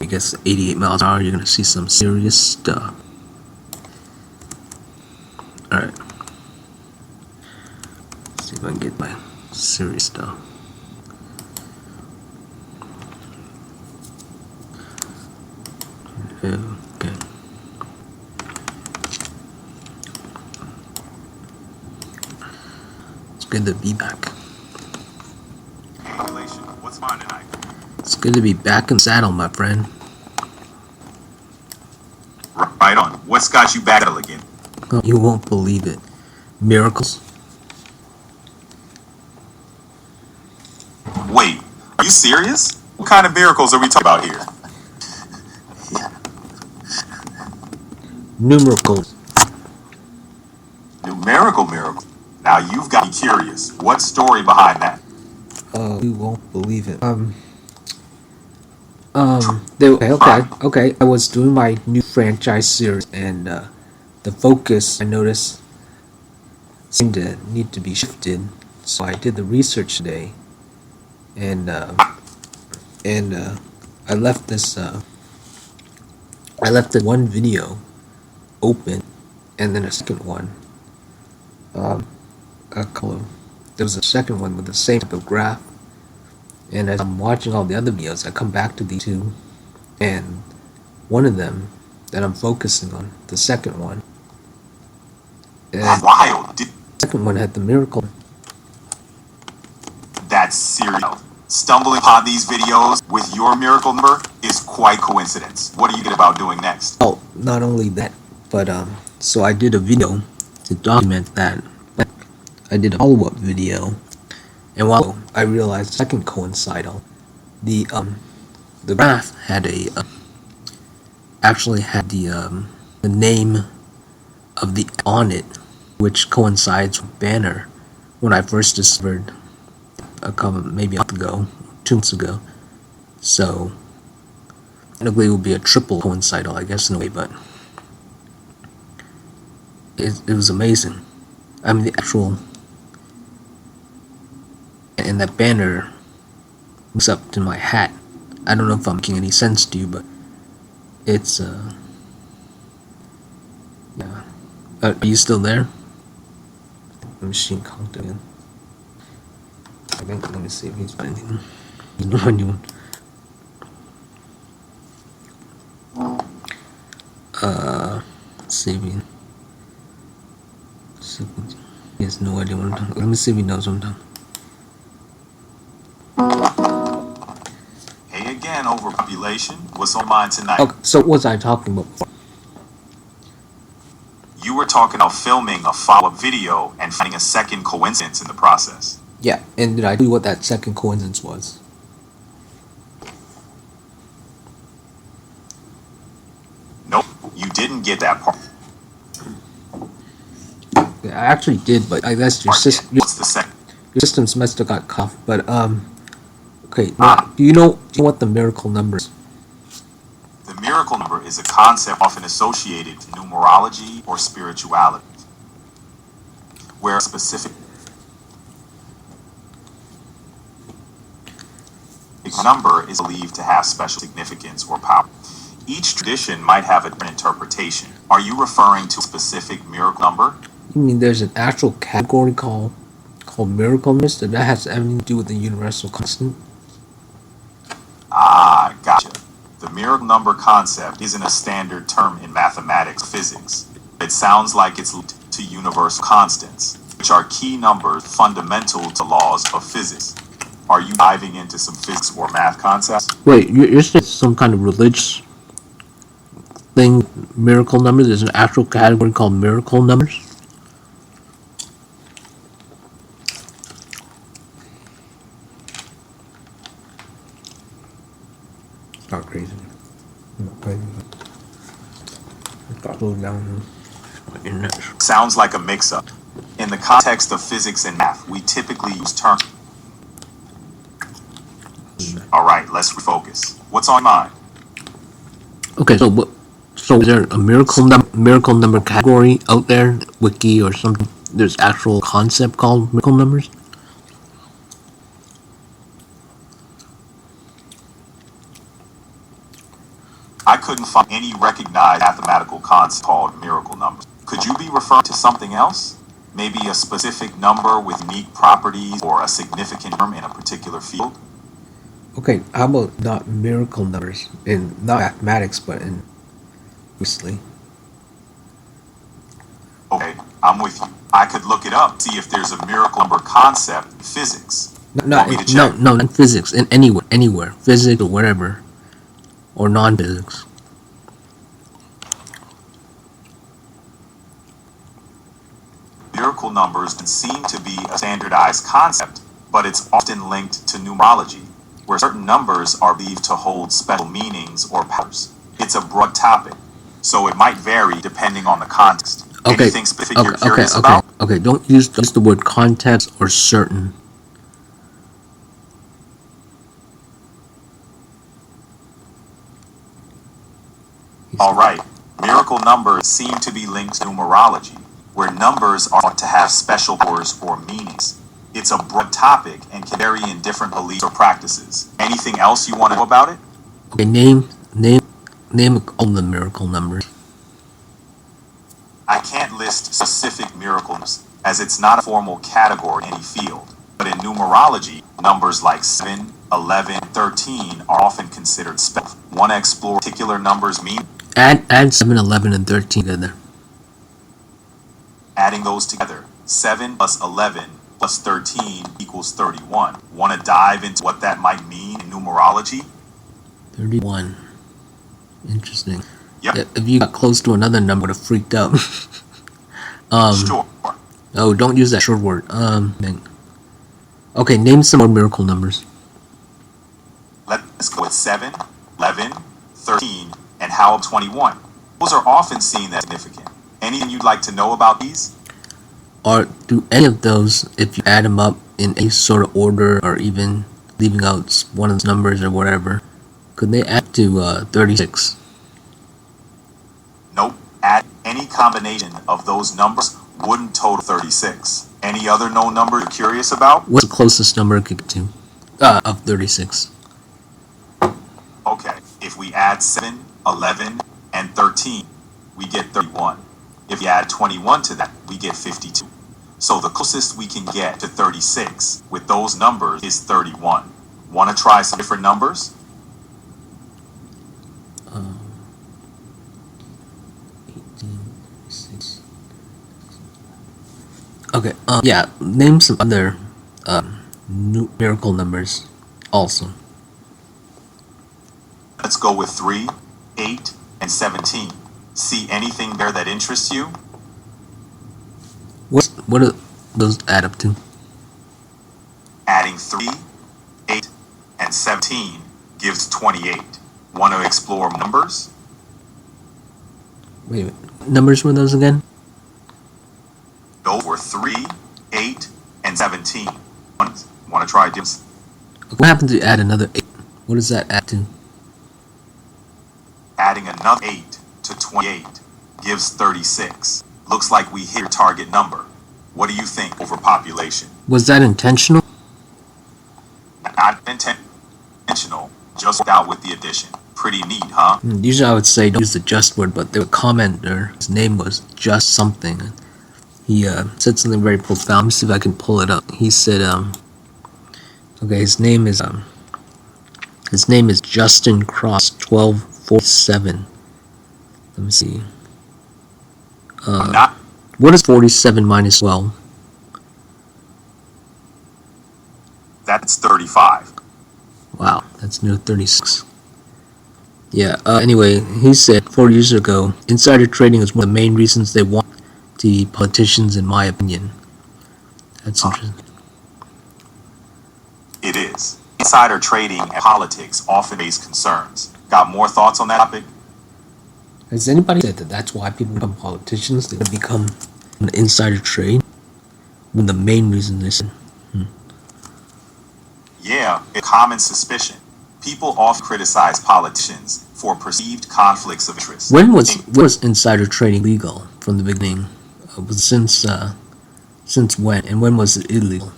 I guess 88 miles an hour, you're gonna see some serious stuff. Alright. See if I can get my serious stuff. Okay. It's good to be back. What's fine tonight? It's good to be back in saddle, my friend. Right on. What's got you back again? Oh, you won't believe it. Miracles. Wait, are you serious? What kind of miracles are we talking about here? Numericals. Numerical miracles. Now you've got me curious. What story behind that? Oh, you won't believe it. Okay. I was doing my new franchise series, and the focus, I noticed, seemed to need to be shifted. So I did the research today, and I left this one video open, and then a second one. There was a second one with the same type of graph, and as I'm watching all the other videos, I come back to these two, and one of them that I'm focusing on, the second one, and Wild. the second one had the miracle. That's serial. Stumbling upon these videos with your miracle number is quite coincidence. What are you thinking about doing next? Oh, not only that, but so I did a video to document that. I did a follow-up video, and while I realized the second coincidental, the graph had actually had the name of the on it, which coincides with banner when I first discovered maybe a month ago, 2 months ago. So technically it would be a triple coincidental, I guess, in a way, but it was amazing. I mean, the actual, and that banner hooks up to my hat. I don't know if I'm making any sense to you, but it's yeah. Are you still there? Machine count again. I think, let me see if he's finding anyone. Let's see if he has no idea what I'm talking. Let me see if he knows what I'm talking. Hey again, overpopulation. What's on mine tonight? Okay, so what was I talking about before? You were talking about filming a follow-up video and finding a second coincidence in the process. Yeah, and did I tell you what that second coincidence was? Nope, you didn't get that part. Yeah, I actually did, but I guess What's the second? your systems must have got cuffed. But okay. Now, do you know what the miracle number is? The miracle number is a concept often associated to numerology or spirituality, where a specific number is believed to have special significance or power. Each tradition might have a different interpretation. Are you referring to a specific miracle number? You mean there's an actual category called miracle numbers that has anything to do with the universal constant? Ah, gotcha. The miracle number concept isn't a standard term in mathematics or physics. It sounds like it's linked to universal constants, which are key numbers fundamental to laws of physics. Are you diving into some physics or math concepts? Wait, you're saying some kind of religious thing, miracle numbers? There's an actual category called miracle numbers? It's not crazy. Not crazy. It's got slow down. Internet. Sounds like a mix-up. In the context of physics and math, we typically use terms. Alright, let's refocus. What's on mind? Okay, so is there a miracle number category out there, wiki or something? There's actual concept called miracle numbers? I couldn't find any recognized mathematical concept called miracle numbers. Could you be referring to something else? Maybe a specific number with unique properties or a significant term in a particular field? Okay, how about not miracle numbers in not mathematics, but in obviously. Okay, I'm with you. I could look it up, see if there's a miracle number concept in physics. Not Want me to check? no, not physics, in anywhere, physics or whatever, or non-physics. Miracle numbers can seem to be a standardized concept, but it's often linked to numerology, where certain numbers are believed to hold special meanings or powers. It's a broad topic, so it might vary depending on the context. Okay. Anything specific you're curious Okay. about? Okay. Don't use the word context or certain. All right. Miracle numbers seem to be linked to numerology, where numbers are thought to have special powers or meanings. It's a broad topic and can vary in different beliefs or practices. Anything else you want to know about it? Okay, name all the miracle numbers. I can't list specific miracles, as it's not a formal category in any field. But in numerology, numbers like 7, 11, 13 are often considered special. Want to explore particular numbers mean? Add 7, 11, and 13 together. Adding those together, 7 plus 11 plus 13 equals 31. Want to dive into what that might mean in numerology? 31. Interesting. Yep. If you got close to another number, would have freaked out. Sure. Oh, don't use that short word. Okay, name some more miracle numbers. Let's go with 7, 11, 13, and how about 21? Those are often seen as significant. Anything you'd like to know about these? Or do any of those, if you add them up in any sort of order, or even leaving out one of those numbers or whatever, could they add to 36? Nope. Add any combination of those numbers wouldn't total 36. Any other known number you're curious about? What's the closest number it could get to of 36? Okay, if we add 7, 11, and 13, we get 31. If we add 21 to that, we get 52. So the closest we can get to 36 with those numbers is 31. Want to try some different numbers? 18, 6. Okay, yeah, name some other miracle numbers also. Let's go with 3, 8, and 17. See anything there that interests you? What do those add up to? Adding 3, 8, and 17 gives 28. Want to explore numbers? Wait a minute. Numbers were those again? Those were 3, 8, and 17. Want to try this? What happens if you add another 8? What does that add to? Adding another 8 to 28 gives 36. Looks like we hit your target number. What do you think, overpopulation? Was that intentional? Not intentional, just worked out with the addition. Pretty neat, huh? Usually I would say don't use the just word, but the commenter, his name was just something. He said something very profound. Let me see if I can pull it up. He said, okay, his name is Justin Cross 1247. Let me see. What is 47 minus 12? That's 35. Wow, that's near 36. Yeah, anyway, he said 4 years ago, insider trading is one of the main reasons they want to be politicians, in my opinion. That's interesting. It is. Insider trading and politics often raise concerns. Got more thoughts on that topic? Has anybody said that that's why people become politicians? They become an insider trade? When the main reason they said. Yeah, a common suspicion. People often criticize politicians for perceived conflicts of interest. When was insider trading legal from the beginning? Since when? And when was it illegal?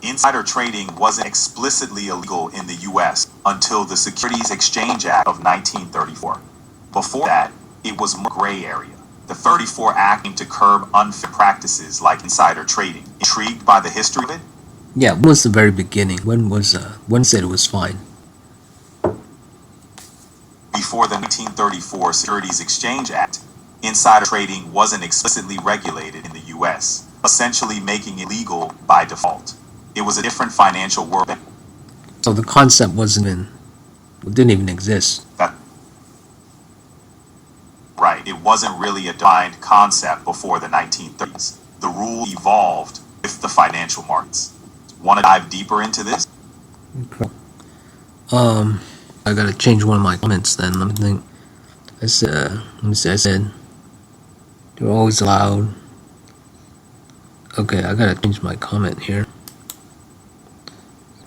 Insider trading wasn't explicitly illegal in the U.S., until the Securities Exchange Act of 1934. Before that, it was more gray area. The 34 Act aimed to curb unfair practices like insider trading. Intrigued by the history of it? Yeah, when was the very beginning? When said it was fine? Before the 1934 Securities Exchange Act, insider trading wasn't explicitly regulated in the U.S., essentially making it legal by default. It was a different financial world. So the concept didn't even exist. That, right, it wasn't really a defined concept before the 1930s. The rule evolved with the financial markets. Want to dive deeper into this? Okay. I gotta change one of my comments then. Let me think. Let me see. I said they're always allowed. Okay, I gotta change my comment here.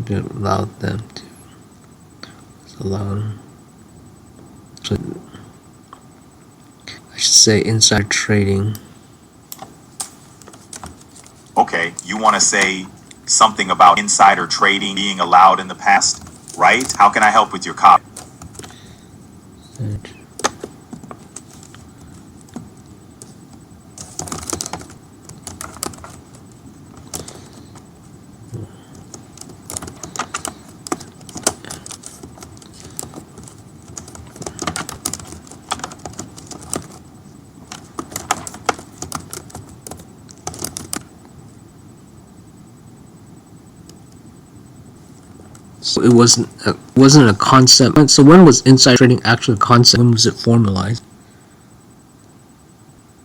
They allowed them to. It's allowed. So I should say insider trading. Okay, you want to say something about insider trading being allowed in the past, right? How can I help with your copy? So it wasn't a concept. So when was insider trading actually a concept? When was it formalized?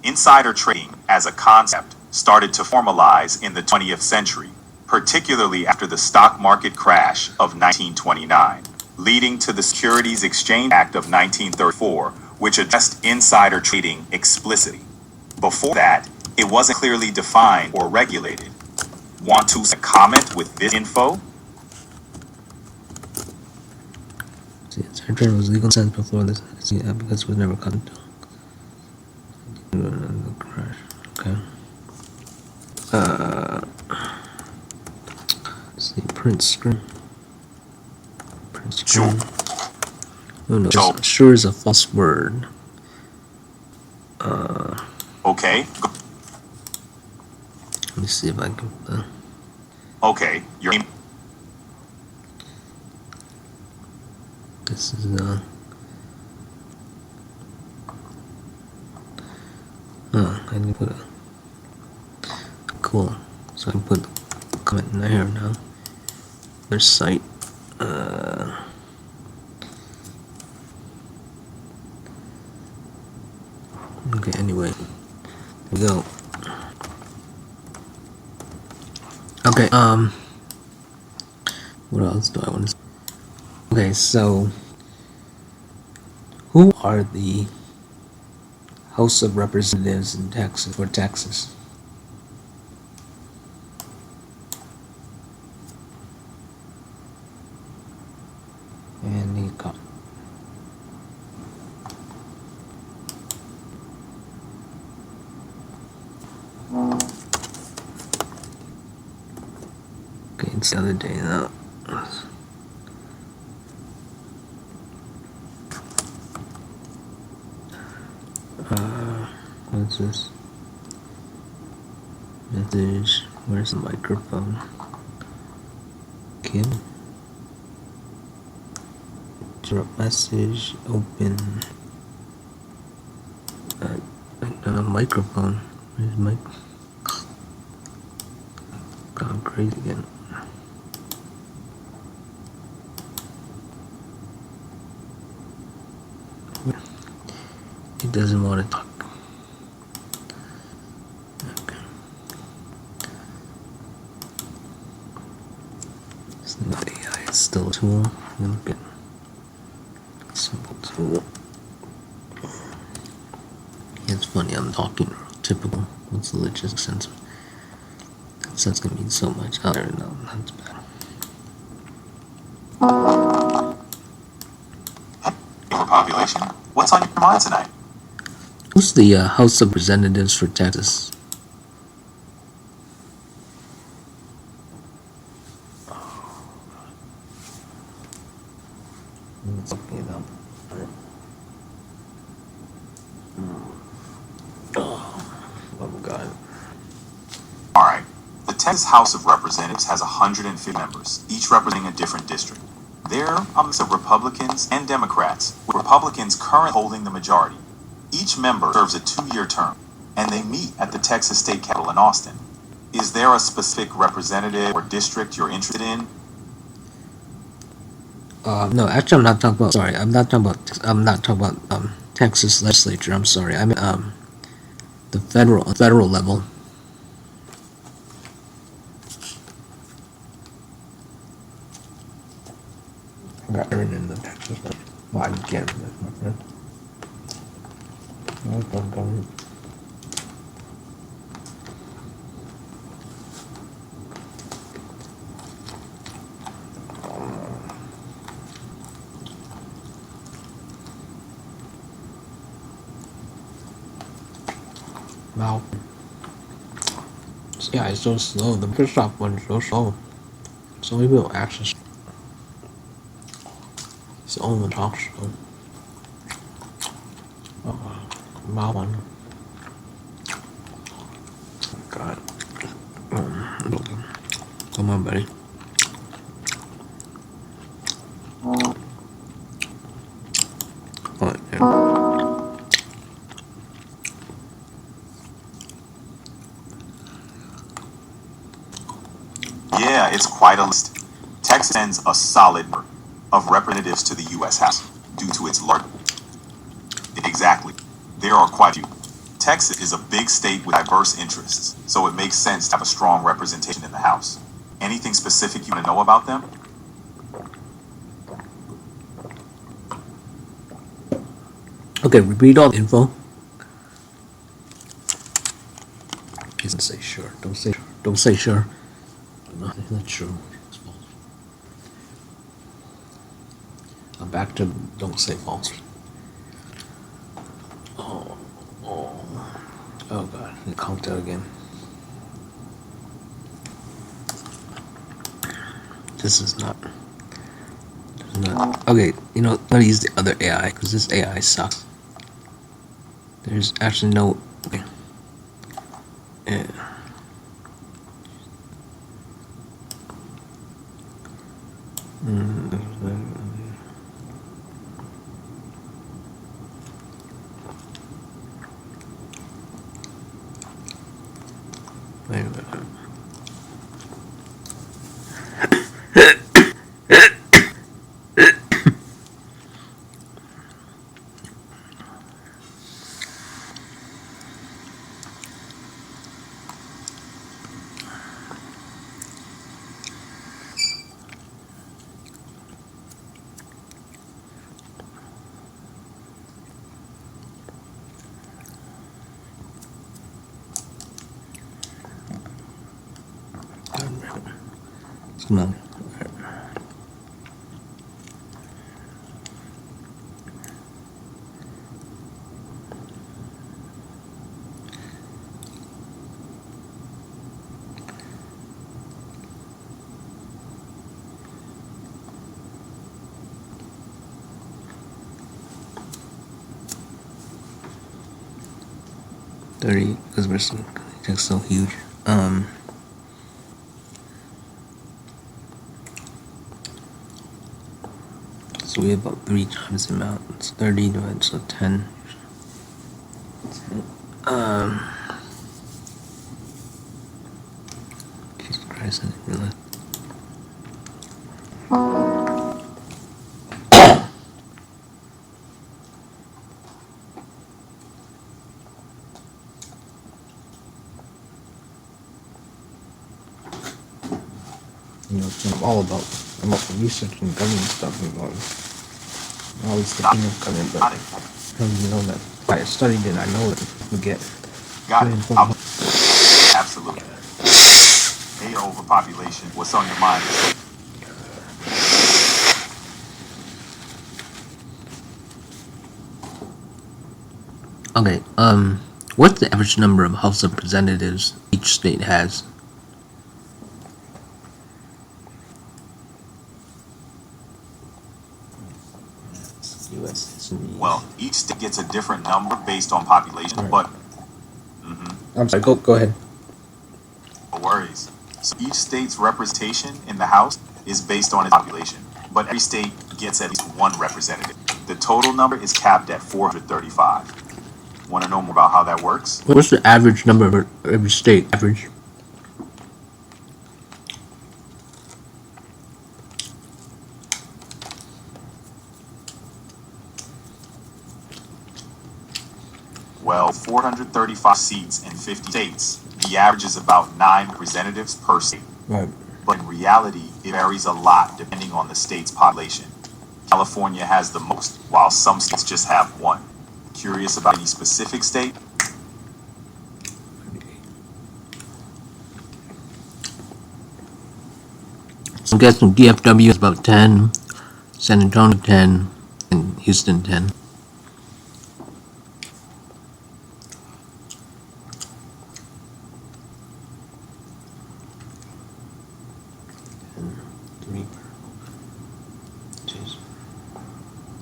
Insider trading as a concept started to formalize in the 20th century, particularly after the stock market crash of 1929, leading to the Securities Exchange Act of 1934, which addressed insider trading explicitly. Before that, it wasn't clearly defined or regulated. Want to comment with this info? See, insider trading was legal since before this. Yeah, because it was never cut into. Crash. Okay. Let's see, print screen. Print screen. Sure. Oh no, sure is a false word. Okay. Let me see if I can. Okay. Your name. This is I need to put a cool. So I can put the comment in there now. Their site. Okay. Anyway, there we go. Okay. What else do I want to say? Okay, so who are the House of Representatives in Texas for Texas? And the okay, it's the other day now. What's this? Message. Where's the microphone? Kim. Drop message. Open. Microphone. Where's mic? Gone crazy again. He doesn't want to talk. Okay. It's not AI, it's still a tool. Look at simple tool. It's funny, I'm talking typical. What's the logistic sense? That sense can mean so much. Oh, no, that's bad. Population. What's on your mind tonight? Who's the House of Representatives for Texas? You know. Oh God. Alright. The Texas House of Representatives has 150 members, each representing a different district. They're a mix of Republicans and Democrats, with Republicans currently holding the majority. Each member serves a 2-year term, and they meet at the Texas State Capitol in Austin. Is there a specific representative or district you're interested in? No, actually, I'm not talking about. Sorry, I'm not talking about. I'm not talking about Texas legislature. I'm sorry. I mean the federal level. I got earned in the Texas. Well, I can't remember, my friend. Wow. Yeah, it's so slow. The Microsoft one is so slow. So we will access. It's the only one talks slow. My one. God. Come on, buddy. Alright, yeah. Yeah, it's quite a list. Texas sends a solid number of representatives to the U.S. House due to its large. Exactly. There are quite a few. Texas is a big state with diverse interests, so it makes sense to have a strong representation in the House. Anything specific you want to know about them? Okay, repeat all the info. Don't say sure. Don't say sure. Don't say sure. No, it's not true. It's false. I'm back to don't say false. Oh God, the countdown again. This is not. Okay, you know, I'm gonna use the other AI because this AI sucks. There's actually no. Okay. Yeah. Wait a minute. Come on. Because we're so huge. So we have about 3 times the amount. It's 30 divided, so 10. Jesus Christ, I didn't realize. You know, I'm all about researching government stuff and going always thinking of government, but how do you know that? If I studied it, I know it would get Got very it. important. Absolutely. AI overpopulation. What's on your mind? Okay, what's the average number of House of Representatives each state has? U.S. It's in the Well, each state gets a different number based on population, Right. but I'm sorry. Go ahead. no worries. So each state's representation in the House is based on its population, but every state gets at least one representative. The total number is capped at 435. Want to know more about how that works? What's the average number of every state? Average. Well, 435 seats in 50 states. The average is about 9 representatives per state. Right. But in reality, it varies a lot depending on the state's population. California has the most, while some states just have one. Curious about any specific state? So I'm guessing DFW is about 10, San Antonio 10, and Houston 10.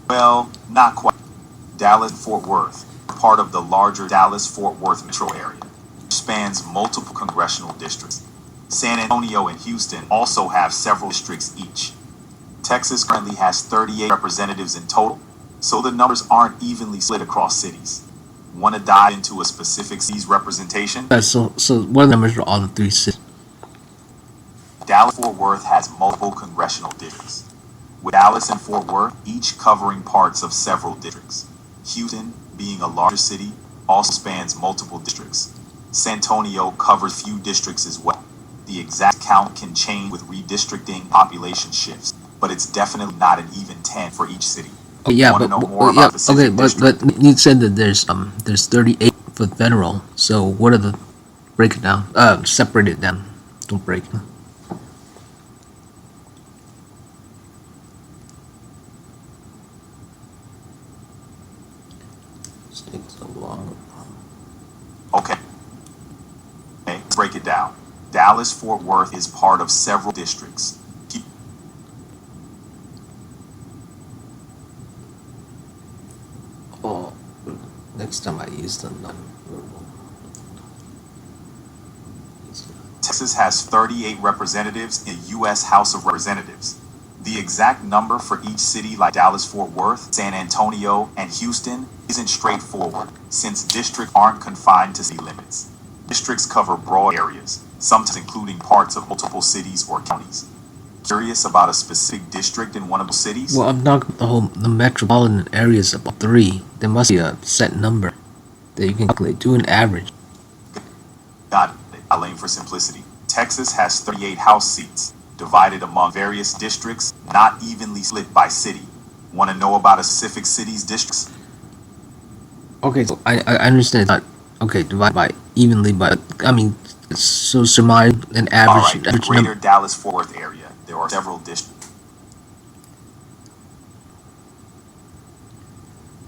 Well, not quite. Dallas and Fort Worth are part of the larger Dallas-Fort Worth metro area, which spans multiple congressional districts. San Antonio and Houston also have several districts each. Texas currently has 38 representatives in total, so the numbers aren't evenly split across cities. Want to dive into a specific city's representation? So what are the numbers for all the three cities? Dallas-Fort Worth has multiple congressional districts, with Dallas and Fort Worth each covering parts of several districts. Houston, being a larger city, also spans multiple districts. San Antonio covers few districts as well. The exact count can change with redistricting population shifts, but it's definitely not an even 10 for each city. Oh, yeah, Want to but know more about the okay, specific district? but you said that there's 38 for federal. So what are the break it down? Separate it down. Don't break it. This takes so long. Okay, let's break it down. Dallas-Fort Worth is part of several districts. Oh, next time I use the non-verbal. Texas has 38 representatives in the U.S. House of Representatives. The exact number for each city like Dallas-Fort Worth, San Antonio, and Houston isn't straightforward, since districts aren't confined to city limits. Districts cover broad areas, sometimes including parts of multiple cities or counties. Curious about a specific district in one of those cities? Well, I'm not the metropolitan area is about 3. There must be a set number that you can calculate. Do an average. Got it. I'll aim for simplicity. Texas has 38 House seats, divided among various districts, not evenly split by city. Want to know about a specific city's districts? Okay, so I understand it's not okay divided by evenly, but I mean, so surmise an All average. right, the average greater number. Dallas-Fort Worth area, there are several districts.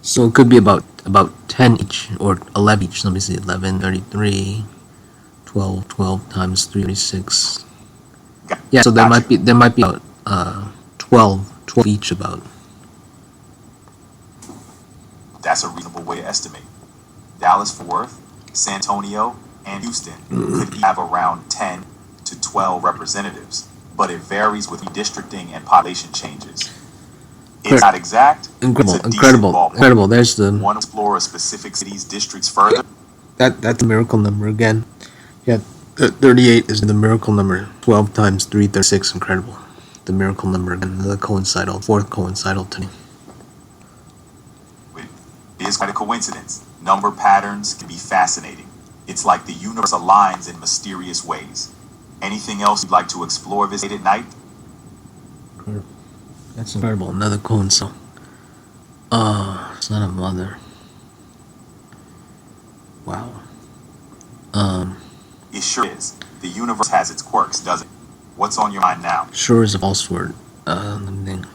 So it could be about 10 each or 11 each. Let me see, 11, 33, 12 times 3, 36. Yeah, so there might be about 12 each about. That's a reasonable way to estimate. Dallas-Fort Worth, San Antonio, and Houston could have around 10 to 12 representatives, but it varies with redistricting and population changes. It's not exact. Incredible, it's a decent incredible, ballpark. incredible. There's the Want to explore a specific city's districts further? that's a miracle number again. Yeah, 38 is the miracle number. 12 times 3, 36. Incredible. The miracle number again. The coincidental, fourth coincidental to me. It is quite a coincidence. Number patterns can be fascinating. It's like the universe aligns in mysterious ways. Anything else you'd like to explore this late at night? That's incredible. Another coincide. Son of mother. Wow. It sure is. The universe has its quirks, doesn't it? What's on your mind now? Sure is a false word. Let me think.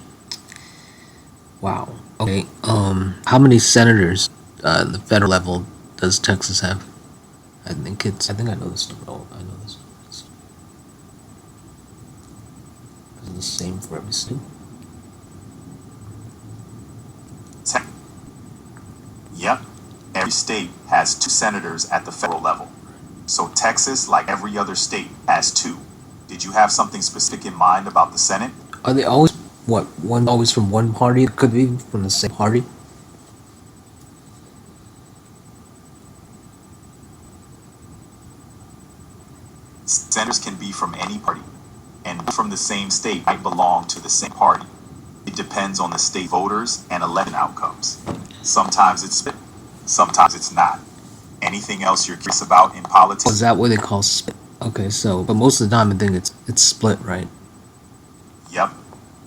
Wow. Okay. How many senators at the federal level does Texas have? I think I know this number. Oh, I know this. Is it the same for every state? Yep. Every state has 2 senators at the federal level. So Texas, like every other state, has 2. Did you have something specific in mind about the Senate? Are they always one always from one party? Could be from the same party. Senators can be from any party, and from the same state might belong to the same party. It depends on the state voters and election outcomes. Sometimes it's split, sometimes it's not. Anything else you're curious about in politics? Is that what they call split? Okay, so but most of the time I think it's split, right? Yep.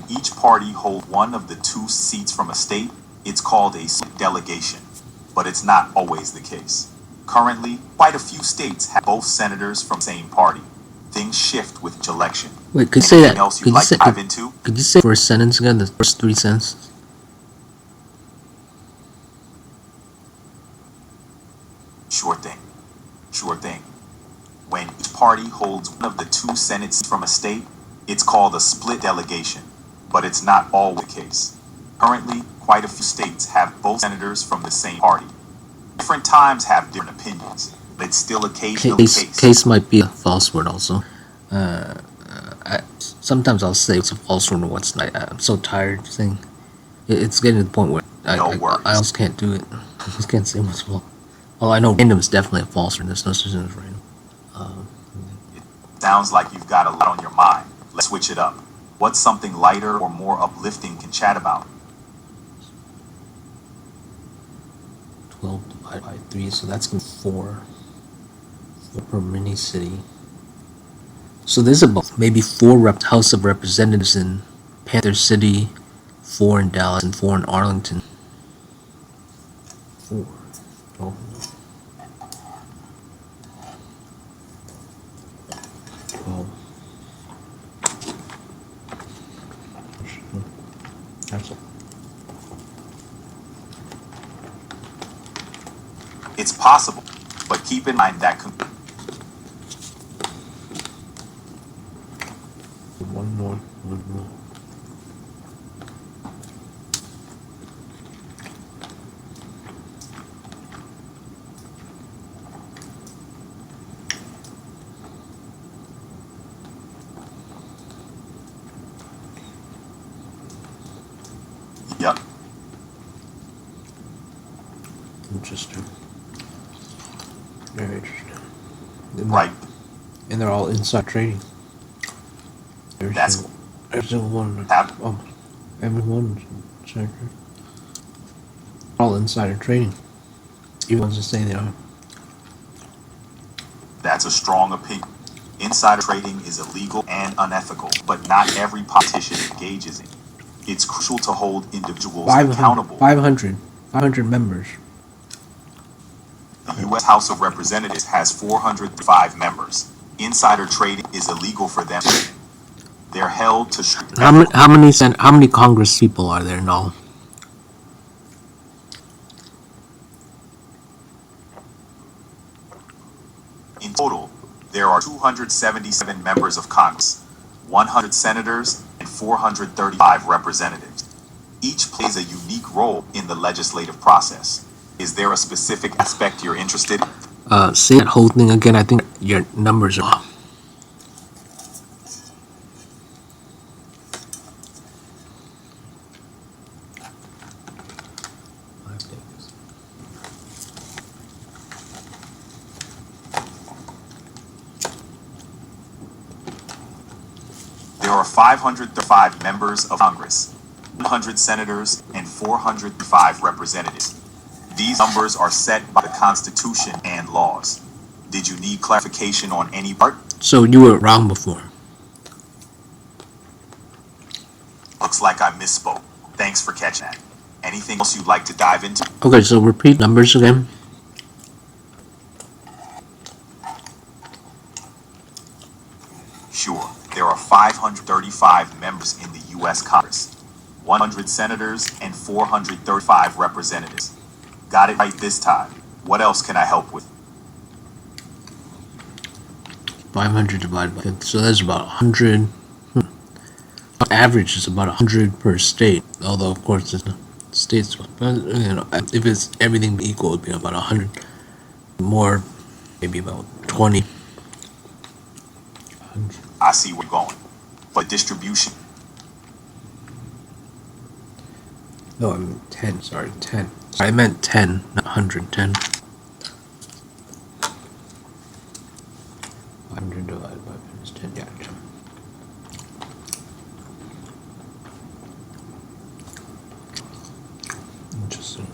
Each party holds one of the 2 seats from a state. It's called a split delegation, but it's not always the case. Currently, quite a few states have both senators from the same party. Things shift with each election. Wait, could you say that? Anything else you'd like to dive into? Could you say the first sentence again? The first 3 sentences? Sure thing. Sure thing. When each party holds one of the 2 Senate seats from a state, it's called a split delegation, but it's not always the case. Currently, quite a few states have both senators from the same party. Different times have different opinions, but it's still occasionally the case. Case might be a false word also. Sometimes I'll say it's a false word and what's not. I'm so tired of saying. It's getting to the point where I almost can't do it. I just can't say what's false. Well, I know random is definitely a false word. There's no such thing as random. It sounds like you've got a lot on your mind. Let's switch it up. What's something lighter or more uplifting can chat about? 12 divided by 3, so that's going to be 4 per mini city. So there's about maybe 4 House of Representatives in Panther City, 4 in Dallas, and 4 in Arlington. 4. Oh. 12. That's it. It's possible, but keep in mind that One more. Yep. Interesting. Very interesting. Right. And they're all inside trading. That's Every single one. Have- Everyone inside trading. All insider trading. Even ones that say they are. That's a strong opinion. Insider trading is illegal and unethical, but not every politician engages in it. It's crucial to hold individuals accountable. 500 members. The U.S. House of Representatives has 405 members. Insider trading is illegal for them. They're held to strict. How many Congress people are there now? In total, there are 277 members of Congress, 100 senators, and 435 representatives. Each plays a unique role in the legislative process. Is there a specific aspect you're interested in? Say that whole thing again. I think your numbers are off. There are 505 members of Congress, 100 senators, and 405 representatives. These numbers are set by the Constitution and laws. Did you need clarification on any part? So you were wrong before. Looks like I misspoke. Thanks for catching that. Anything else you'd like to dive into? Okay, so repeat numbers again. Sure. There are 535 members in the U.S. Congress, 100 senators, and 435 representatives. Got it right this time. What else can I help with? 500 divided by 50. So that's about 100. On average, it's about 100 per state. Although, of course, States, if it's everything equal, it'd be about 100 more, maybe about 20. I see where you're going. But distribution. No, I mean 10. Sorry, 10. I meant 10, not 110. 500 divided by minus 10. Yeah. Interesting.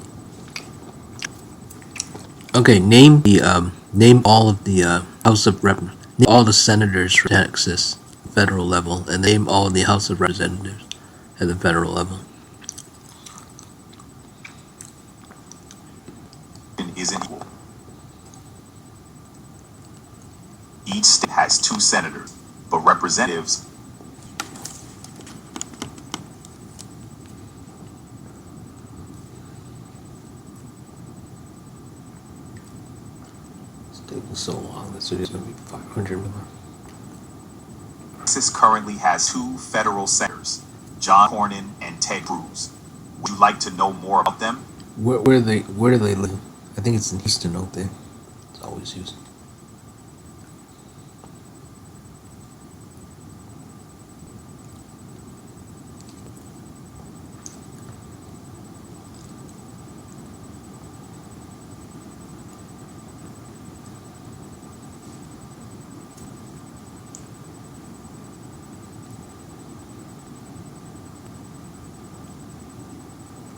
Okay, name all of the House of Rep. Name all the senators from Texas, federal level, and name all the House of Representatives at the federal level. Isn't equal. Each state has 2 senators, but representatives. It's taking so long. This video is going to be 500 more. Texas currently has 2 federal senators, John Cornyn and Ted Cruz. Would you like to know more about them? Where do they live? I think it's in Houston, don't they? It's always Houston.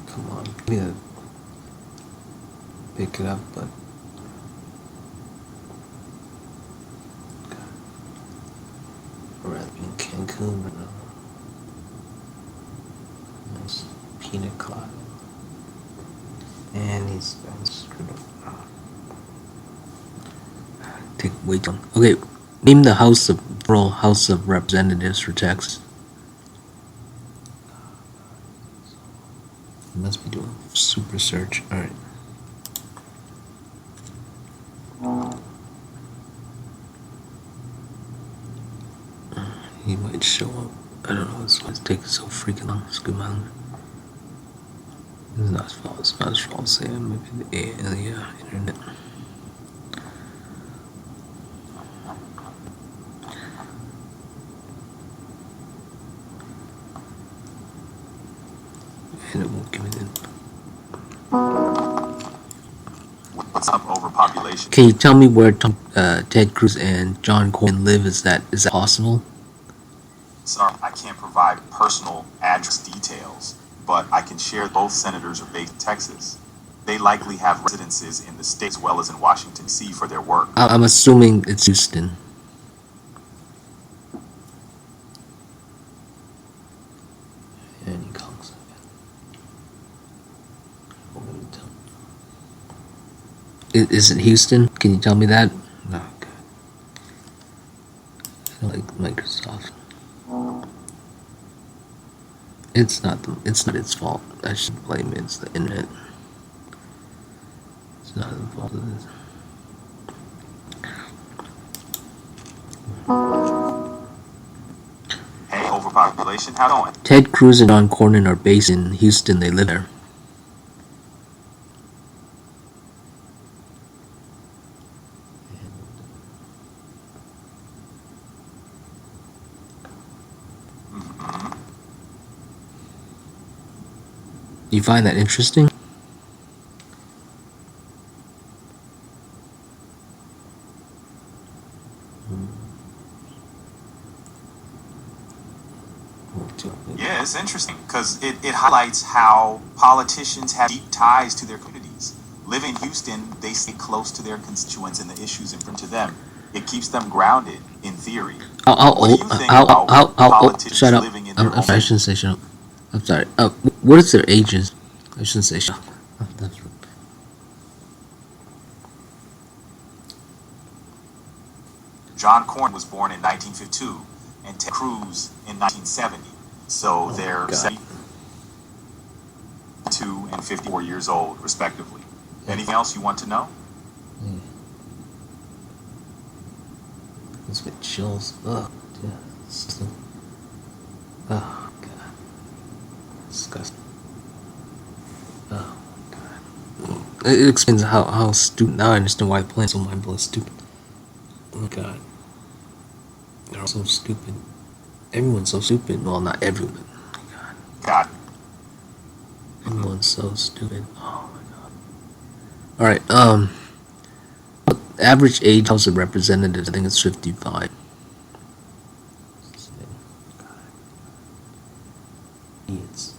Come on, yeah. Pick it up, but we're in Cancun right now. Nice pina colada, and he's screwed up. Take way too long. Okay, name the House of Representatives for Texas. You must be doing super search. All right. He might show up. I don't know. It's taking so freaking long. Scoot Mountain. It's not his fault. It's not his fault. Say maybe the internet. And it won't give me the. What's up, overpopulation? Can you tell me where Ted Cruz and John Cornyn live? Is that possible? Sorry, I can't provide personal address details, but I can share both senators are based in Texas. They likely have residences in the state as well as in Washington, D.C. for their work. I'm assuming it's Houston. And he calls again. Is it Houston? Can you tell me that? No, okay. I feel like Microsoft. It's not its fault. I should blame it. It's the internet. It's not the fault of this. Hey, overpopulation, how going? Ted Cruz and John Cornyn are based in Houston. They live there. Do you find that interesting? Yeah, it's interesting because it highlights how politicians have deep ties to their communities. Living in Houston, they stay close to their constituents and the issues important to them. It keeps them grounded, in theory. What do you think about politicians shut up. living in their I shouldn't say shut up. I'm sorry. What is their ages? I shouldn't say shut up. That's right. John Cornyn was born in 1952 and Ted Cruz in 1970. So they're 72 and 54 years old, respectively. Anything else you want to know? Let's get chills. Ugh. Yeah. Oh, God. Disgusting. It explains how stupid. Now I understand why the planet's so mindful is stupid. Oh my god. They're all so stupid. Everyone's so stupid. Well, not everyone. Oh my god. Got it. Everyone's so stupid. Oh my god. Alright, average age House of Representatives, I think it's 55. Idiots.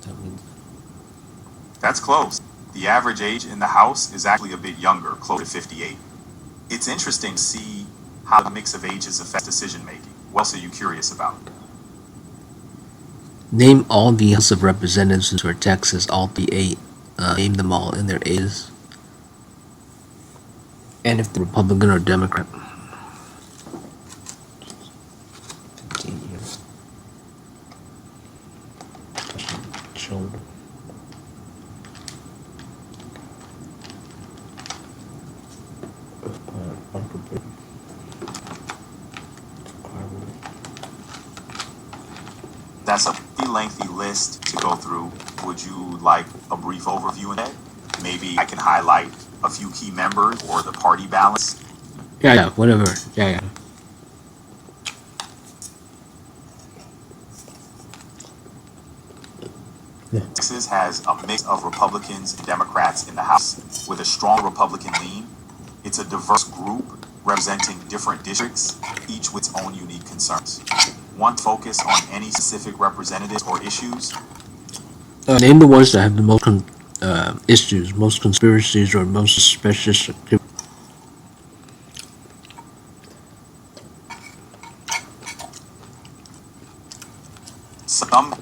That means That's close. The average age in the House is actually a bit younger, close to 58. It's interesting to see how the mix of ages affects decision making. What else are you curious about? name all the House of Representatives for Texas, all the 8. Name them all in their ages. And if they're Republican or Democrat. 15 years. Children. That's a pretty lengthy list to go through. Would you like a brief overview in it? Maybe I can highlight a few key members or the party balance. Yeah, whatever. Yeah. Texas has a mix of Republicans and Democrats in the House with a strong Republican lean. It's a diverse group representing different districts, each with its own unique concerns. Want to focus on any specific representatives or issues? Name the ones that have the most issues, most conspiracies, or most suspicious activity. Some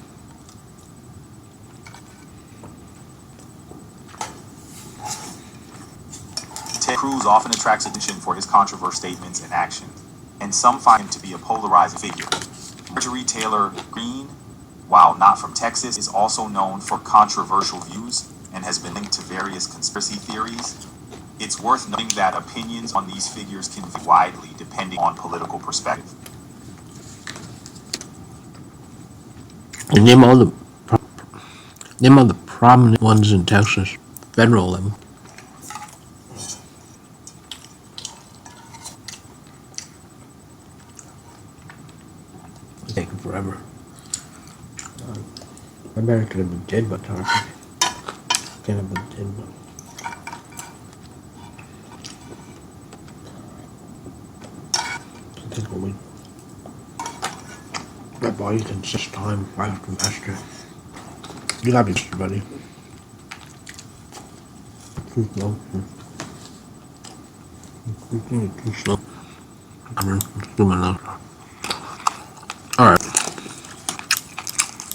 Ted Cruz often attracts attention for his controversial statements and actions, and some find him to be a polarizing figure. Marjorie Taylor Greene, while not from Texas, is also known for controversial views and has been linked to various conspiracy theories. It's worth noting that opinions on these figures can vary widely depending on political perspective. And name all the prominent ones in Texas, federal level. It's taking forever. I bet I could have been dead by the time. Can't have been dead, but. Take a week. My body can just time right after master. You gotta be faster, buddy. Too slow. Too slow. I'm doing enough. Alright.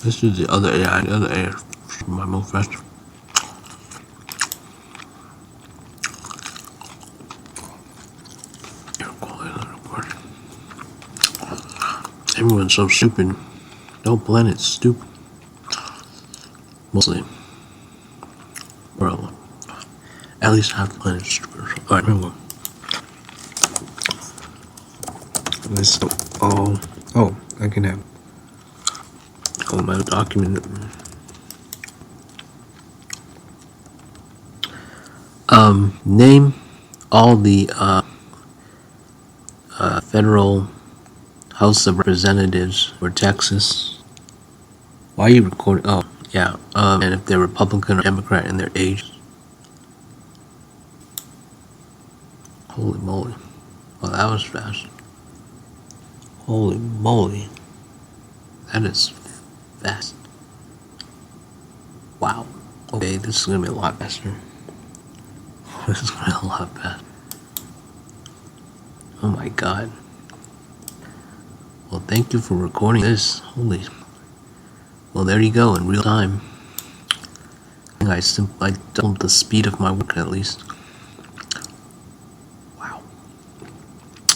This is the other AI. The other AI is my move faster. Everyone's so stupid. The whole planet's stupid. Mostly. Well, at least half the planet's stupid. Alright, here we go. This, I can have my document. Name all the federal House of Representatives for Texas. Why are you recording? Oh, yeah. And if they're Republican or Democrat in their age. Holy moly. Well, that was fast. Holy moly. That is fast. Wow. Okay, this is gonna be a lot faster. This is gonna be a lot faster. Oh my god. Well, thank you for recording this. Holy. Well, there you go, in real time. I doubled the speed of my work, at least. Wow.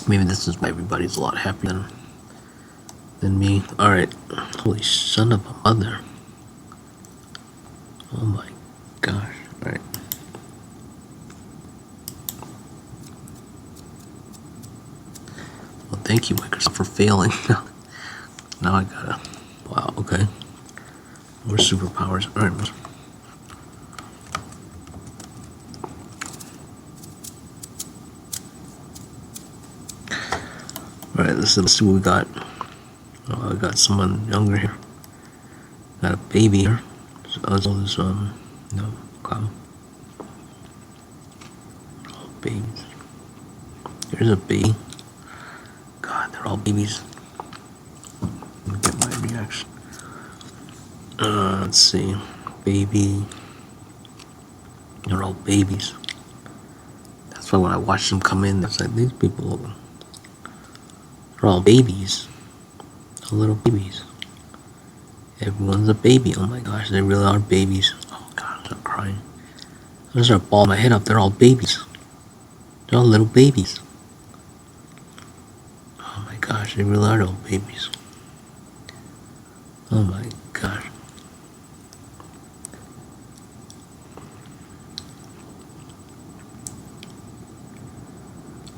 Maybe this is why everybody's a lot happier than me. Alright. Holy son of a mother. Oh my gosh. Alright. Well, thank you, Microsoft, for failing. Now I gotta. Wow, okay. More superpowers. Alright. Alright, let's see what we got. Oh, I got someone younger here. Got a baby here. As old as, no, cow. All babies. Here's a baby. God, they're all babies. Let me get my reaction. Let's see. Baby. They're all babies. That's why when I watch them come in, it's like, these people, they're all babies. They're little babies. Everyone's a baby. Oh my gosh, they really are babies. Oh gosh, I'm crying. I'm gonna start balling my head up. They're all babies. They're all little babies. Oh my gosh, they really are little babies. Oh my gosh.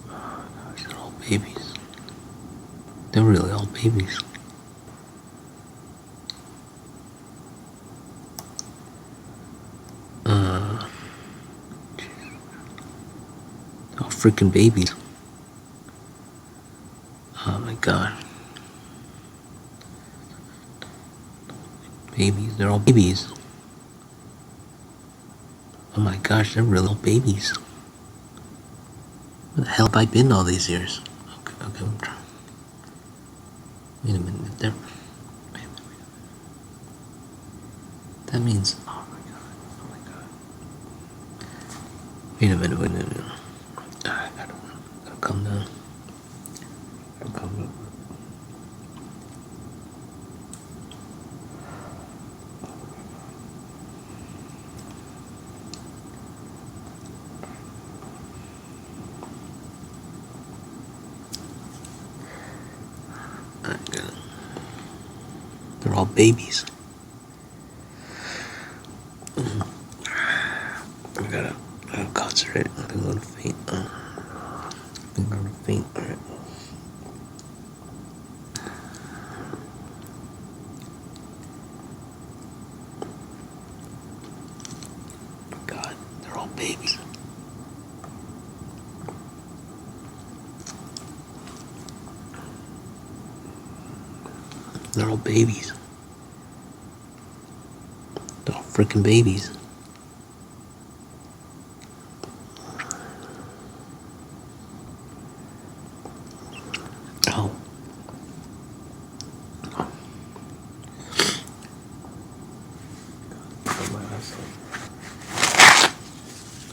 Oh gosh, they're all babies. They're really all babies. They're all freaking babies. Oh my god. Babies, they're all babies. Oh my gosh, they're really all babies. Where the hell have I been all these years? Okay, I'm trying. Wait a minute, there. That means. Oh my god. Wait a minute. I gotta calm down. They're all babies. I gotta concentrate. I'm gonna faint. I'm gonna faint. Alright. God, they're all babies. They're all babies. They're all freaking babies. Oh.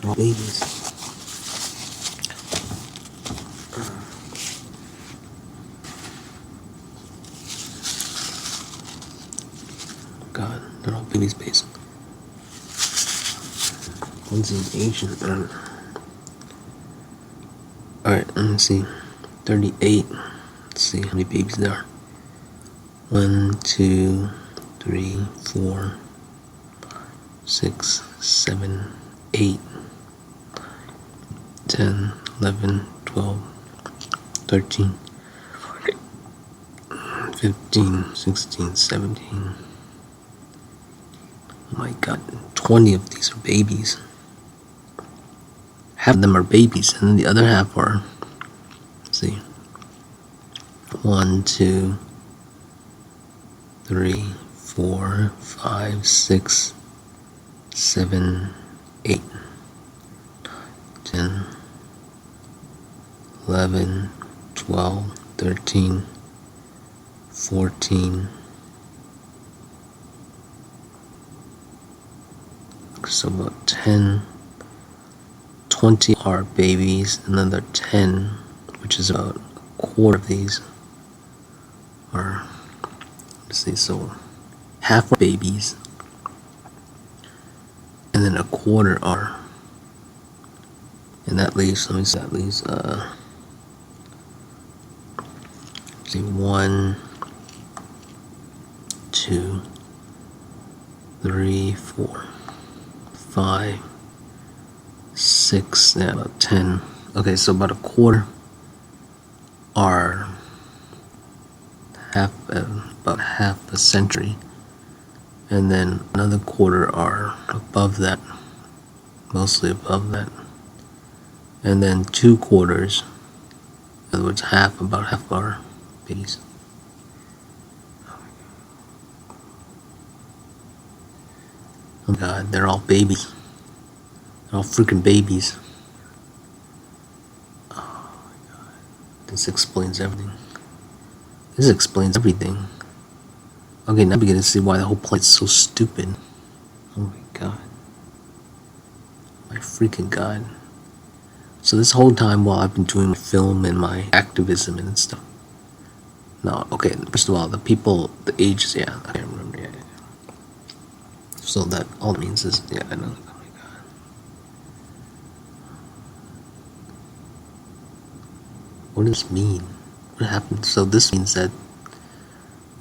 They're all babies. God, they're all babies, based. One's an Asian. Alright, let me see. 38. Let's see how many babies there are. 1, 2, 3, 4, 6, 7, 8, 10, 11, 12, 13, 15, 16, 17. Oh my god, 20 of these are babies. Half of them are babies, and then the other half are, let's see, 1, 2, 3, 4, 5, 6, 7, 8, 10, 11, 12, 13, 14. So about 10, 20 are babies, another 10, which is about a quarter of these are, let's see, so half are babies, and then a quarter are, and that leaves, let me see, that leaves, let's see, 1, 2, 3, 4, 5, 6, yeah, about 10. Okay, so about a quarter are about half a century, and then another quarter are above that, mostly above that, and then 2 quarters, in other words, about half are babies. Oh my god, they're all babies. They're all freaking babies. Oh my god. This explains everything. This explains everything. Okay, now we get to see why the whole planet's so stupid. Oh my god. My freaking god. So this whole time while I've been doing my film and my activism and stuff. No, okay, first of all, the people, the ages, yeah, I can't remember yet. So that all it means is, yeah, I know. Oh my god. What does this mean? What happened? So this means that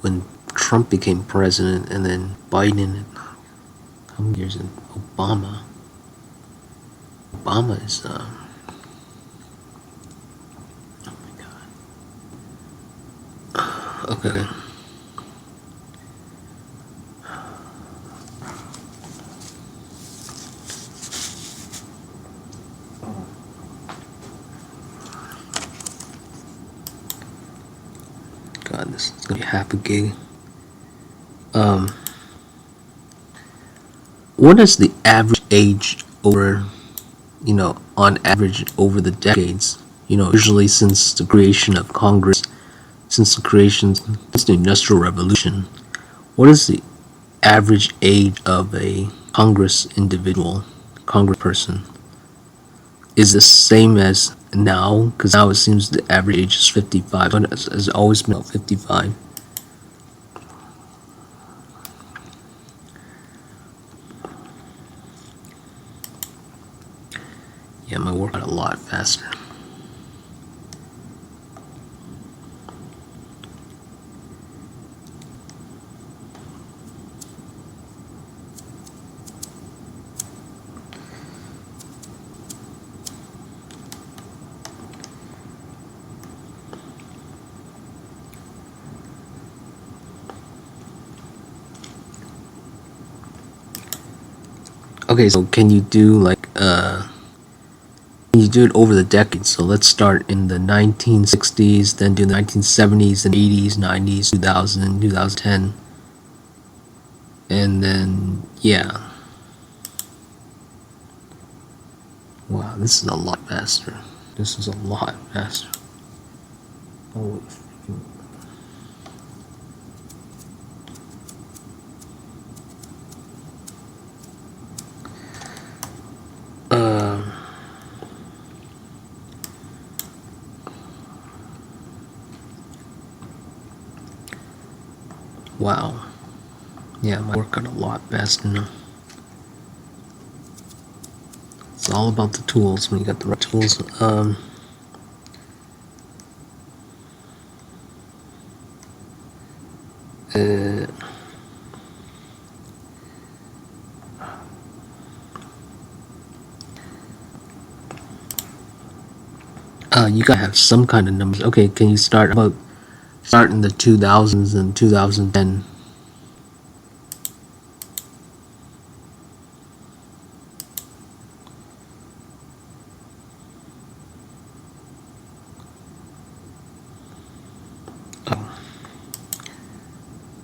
when Trump became president and then Biden and how many years in Obama is oh my god. Okay. God, this is gonna be half a gig. What is the average age over, on average over the decades? Usually since the creation of Congress, since the Industrial Revolution, what is the average age of a Congress person? Is the same as now? Because now it seems the average age is 55, but it has always been 55. Yeah, my work got a lot faster. Okay, so can you do it over the decades? So let's start in the 1960s, then do the 1970s, then 80s, 90s, 2000, 2010, and then yeah. Wow, this is a lot faster. This is a lot faster. Holy freaking. Wow. Yeah, my work got a lot faster now. It's all about the tools when you got the right tools. You gotta have some kind of numbers. Okay, can you start in the 2000s and 2010? Oh.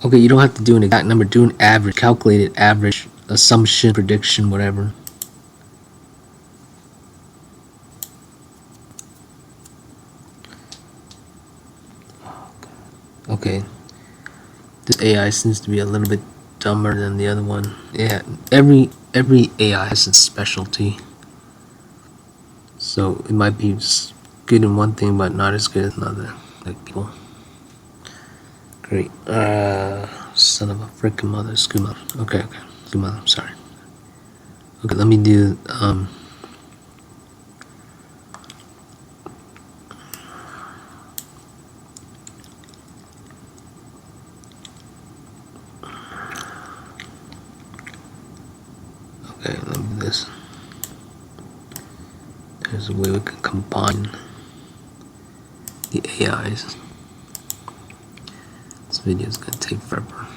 Okay, you don't have to do an exact number. Do an average, calculated average, assumption, prediction, whatever. Okay, this AI seems to be a little bit dumber than the other one. Yeah, every AI has its specialty, so it might be just good in one thing but not as good as another, like people. Great. Son of a freaking mother, Skooma. Okay, Skooma, I'm sorry. Okay, let me do okay, let me do this. There's a way we can combine the AIs. This video is gonna take forever.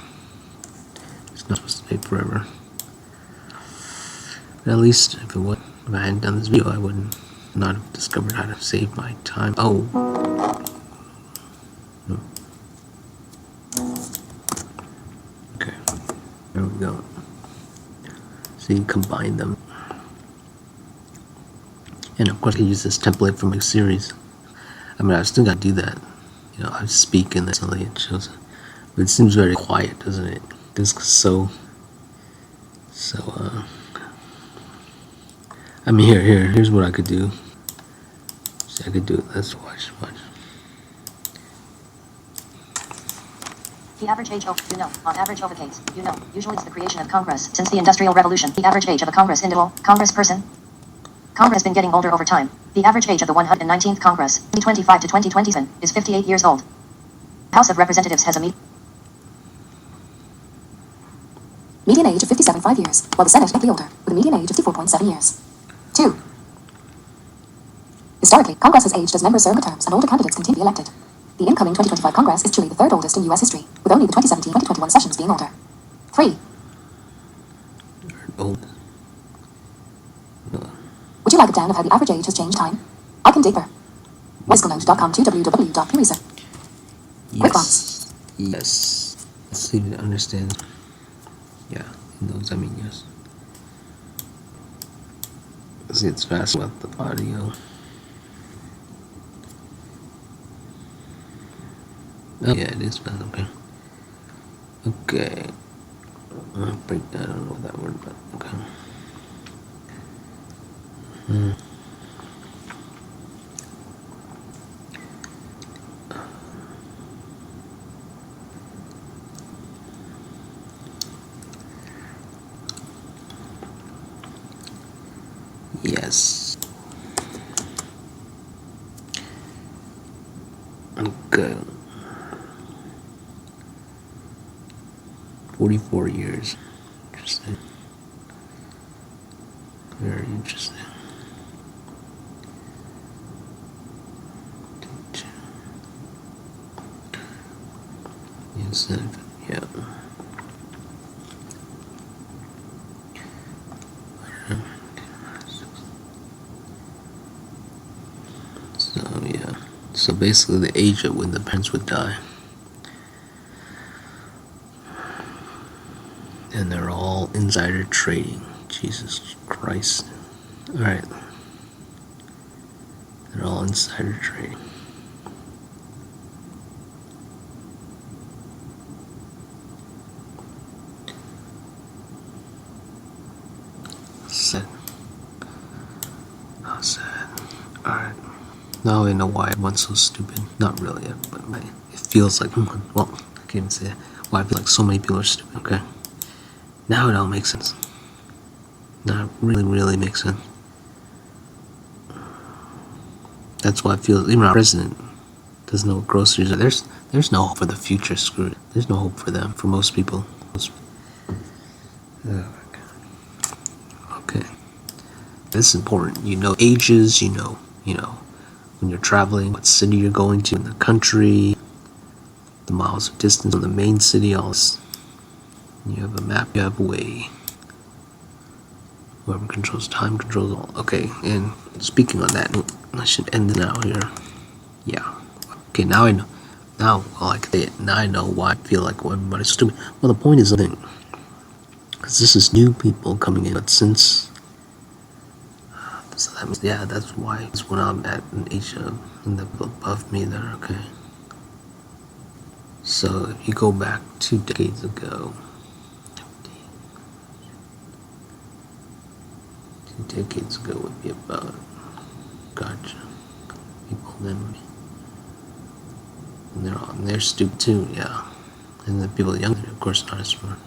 It's not supposed to take forever. But at least if I hadn't done this video, I would not have discovered how to save my time. Oh. go. So you combine them. And of course I use this template from my series. I mean, I still gotta do that. You know, I speak and then suddenly it shows. But it seems very quiet, doesn't it? This is so I mean, here's what I could do. See, I could do it. Let's watch. The average age of, on average of a case, usually it's the creation of Congress. Since the Industrial Revolution, the average age of a Congressperson has been getting older over time. The average age of the 119th Congress, 2025 to 2027, is 58 years old. The House of Representatives has a median age of 57.5 years, while the Senate is slightly older, with a median age of 54.7 years. 2. Historically, Congress has aged as members serve terms and older candidates continue to be elected. The incoming 2025 Congress is truly the third oldest in U.S. history, with only the 2017-2021 sessions being older. 3. Old. Would you like a down of how the average age has changed time? I can deeper. Whisklelounge.com to www.research. Yes. Yes. Let's see if it understands. Yeah, he knows I mean yes. See, it's fast with the audio. Oh, yeah, it is fast, okay. Okay. I'll break that, I don't know that word, but okay. Yes. Okay. 44 years. Interesting. Very interesting. Yes, yeah. So yeah. So basically the age at when the parents would die. And they're all insider trading. Jesus Christ. Alright. They're all insider trading. Sad. How sad. Alright. Now I know why everyone's so stupid. Not really, but it feels like, well, I can't even say it. Why I feel like so many people are stupid. Okay. Now it all makes sense. Now it really makes sense. That's why I feel even our president doesn't know what groceries are. There's no hope for the future. Screwed. There's no hope for them. For most people. Oh my God. Okay. This is important. You know ages. You know when you're traveling, what city you're going to in the country, the miles of distance from the main city. All this. You have a map. You have a way. Whoever controls time controls all. Okay, and speaking on that, I should end it now here. Yeah. Okay, now I know. Now, well, I can say it. Now I know why I feel like everybody's stupid. Well, the point is the thing. Because this is new people coming in, but since. So that means, yeah, that's why it's when I'm at an age in the above me there, okay. So if you go back 2 decades ago. 2 decades ago would be about, gotcha, people then, and they're stupid too, yeah, and the people younger, of course, not as smart.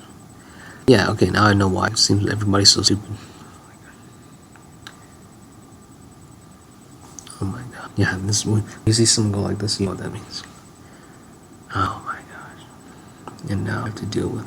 Yeah, okay, now I know why it seems everybody's so stupid. Oh my God, yeah, this when you see someone go like this, you know what that means. Oh my gosh, and now I have to deal with